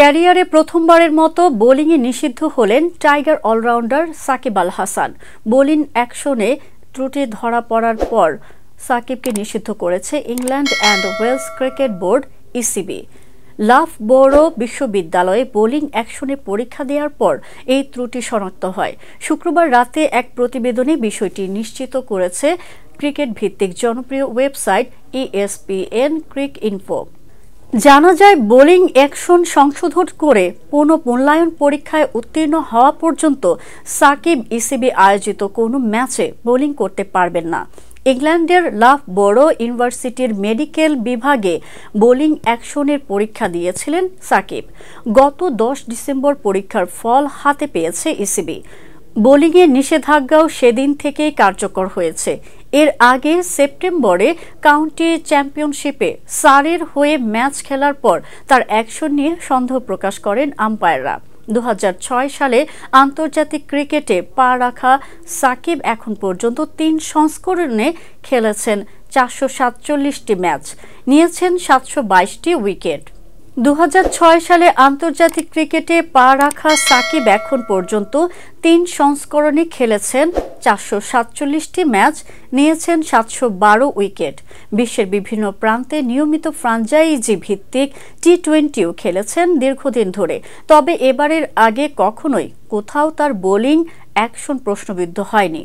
ক্যারিয়ারে প্রথমবারের মতো বোলিংয়ে নিষিদ্ধ হলেন tiger allrounder Shakib Al Hasan. Bowling অ্যাকশনে ত্রুটি ধরা পড়ার পর সাকিবকে নিষিদ্ধ করেছে England and Wales cricket board ECB. Loughborough বিশ্ববিদ্যালয়ে বোলিং অ্যাকশনে পরীক্ষা দেওয়ার পর এই ত্রুটি শনাক্ত হয়। শুক্রবার রাতে এক প্রতিবেদনে বিষয়টি নিশ্চিত করেছে ক্রিকেট ভিত্তিক জনপ্রিয় ওয়েবসাইট ESPN ক্রিকইনফো। জানা যায়, বোলিং অ্যাকশন সংশোধন করে পুনঃমূল্যায়ন পরীক্ষায় উত্তীর্ণ হওয়া পর্যন্ত সাকিব ইসিবি আয়োজিত কোনো ম্যাচে বোলিং করতে পারবেন না। ইংল্যান্ডের লাফবোরো ইউনিভার্সিটির মেডিকেল বিভাগে বোলিং অ্যাকশনের পরীক্ষা দিয়েছিলেন সাকিব। গত 10 ডিসেম্বর পরীক্ষার ফল হাতে পেয়েছে ইসিবি। বোলিংয়ের নিষেধাজ্ঞাও সেদিন থেকেই কার্যকর হয়েছে। এর আগে সেপ্টেম্বরে কাউন্টি চ্যাম্পিয়নশিপে সারের হয়ে ম্যাচ খেলার পর তার অ্যাকশন নিয়ে সন্দেহ প্রকাশ করেন আম্পায়াররা। 2006 সালে আন্তর্জাতিক ক্রিকেটে পা রাখা সাকিব এখন পর্যন্ত 3 সংস্করণে খেলেছেন 447টি ম্যাচ, নিয়েছেন 722টি উইকেট। 2006 সালে আন্তর্জাতিক ক্রিকেটে পা রাখা সাকিব এখন পর্যন্ত 3 সংস্করণে খেলেছেন 447টি ম্যাচ, নিয়েছেন 712 উইকেট। বিশ্বের বিভিন্ন প্রান্তে নিয়মিত ফ্র্যাঞ্চাইজি ভিত্তিক টি20ও খেলেছেন দীর্ঘদিন ধরে। তবে এবারের আগে কখনোই কোথাও তার বোলিং অ্যাকশন প্রশ্নবিদ্ধ হয়নি।